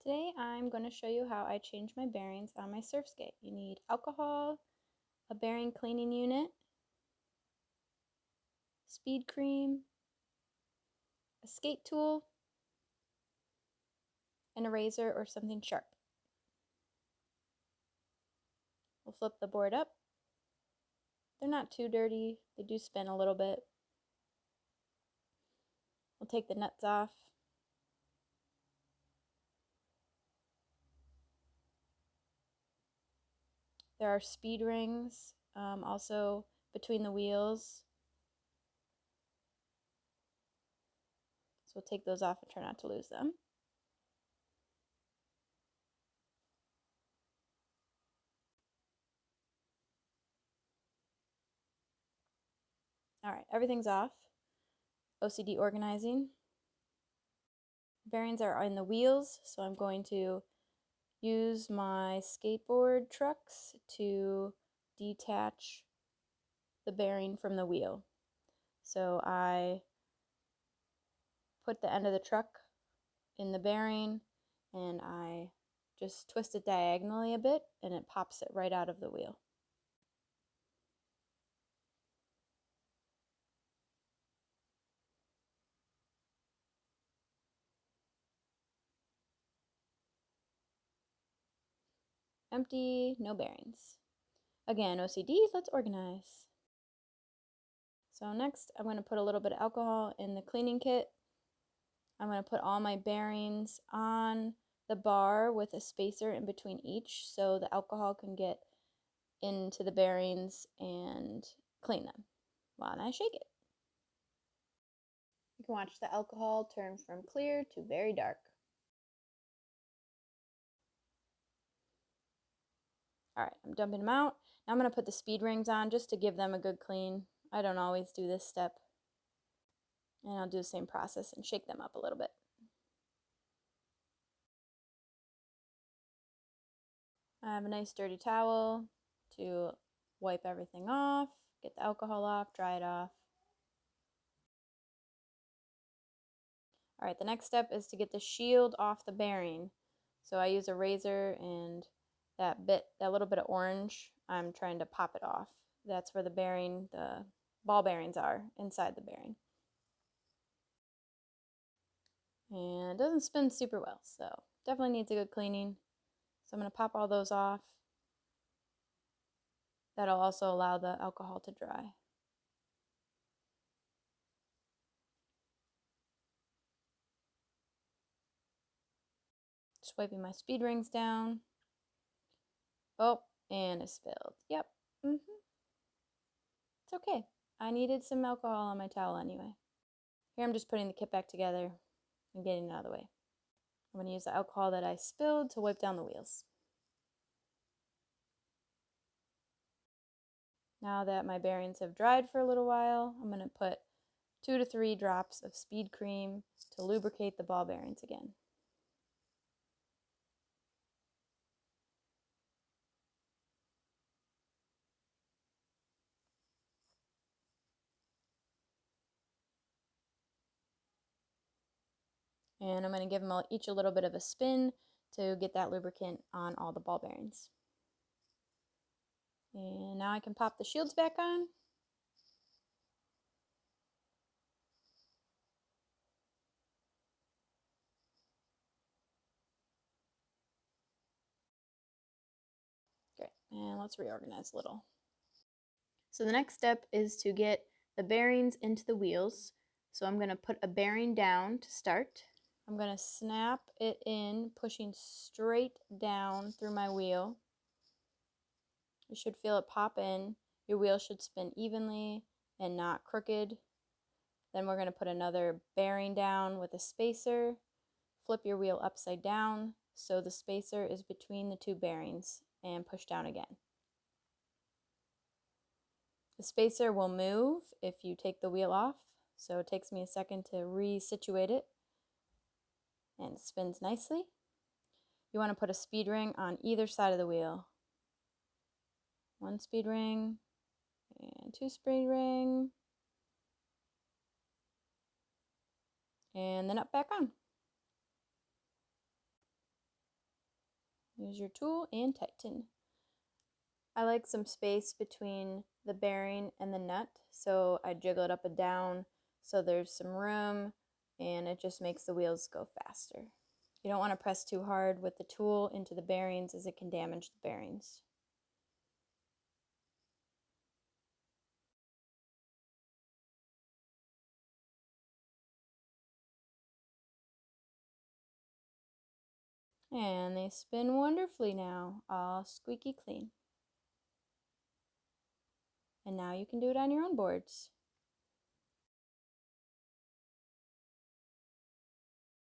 Today I'm going to show you how I change my bearings on my surf skate. You need alcohol, a bearing cleaning unit, speed cream, a skate tool, and a razor or something sharp. We'll flip the board up. They're not too dirty, they do spin a little bit. We'll take the nuts off. There are speed rings also between the wheels. So we'll take those off and try not to lose them. Alright, everything's off. OCD organizing. Bearings are in the wheels, so I'm going to use my skateboard trucks to detach the bearing from the wheel. So I put the end of the truck in the bearing and I just twist it diagonally a bit and it pops it right out of the wheel. Empty, no bearings. Again, OCD, let's organize. So next I'm going to put a little bit of alcohol in the cleaning kit. I'm going to put all my bearings on the bar with a spacer in between each so the alcohol can get into the bearings and clean them while I shake it. You can watch the alcohol turn from clear to very dark. Alright, I'm dumping them out. Now I'm going to put the speed rings on just to give them a good clean. I don't always do this step. And I'll do the same process and shake them up a little bit. I have a nice dirty towel to wipe everything off, get the alcohol off, dry it off. Alright, the next step is to get the shield off the bearing. So I use a razor and that little bit of orange, I'm trying to pop it off. That's where the ball bearings are, inside the bearing. And it doesn't spin super well, so definitely needs a good cleaning. So I'm going to pop all those off. That'll also allow the alcohol to dry. Just wiping my speed rings down. Oh, and it spilled. Yep. It's okay. I needed some alcohol on my towel anyway. Here I'm just putting the kit back together and getting it out of the way. I'm going to use the alcohol that I spilled to wipe down the wheels. Now that my bearings have dried for a little while, I'm going to put 2 to 3 drops of speed cream to lubricate the ball bearings again. And I'm going to give them each a little bit of a spin to get that lubricant on all the ball bearings. And now I can pop the shields back on. Great, and let's reorganize a little. So the next step is to get the bearings into the wheels. So I'm going to put a bearing down to start. I'm going to snap it in, pushing straight down through my wheel. You should feel it pop in. Your wheel should spin evenly and not crooked. Then we're going to put another bearing down with a spacer. Flip your wheel upside down so the spacer is between the 2 bearings and push down again. The spacer will move if you take the wheel off, so it takes me a second to resituate it, and it spins nicely. You want to put a speed ring on either side of the wheel. 1 speed ring and 2 speed ring, and then up back on. use your tool and tighten. I like some space between the bearing and the nut, so I jiggle it up and down so there's some room, and it just makes the wheels go faster. You don't want to press too hard with the tool into the bearings as it can damage the bearings. And they spin wonderfully now, all squeaky clean. And now you can do it on your own boards.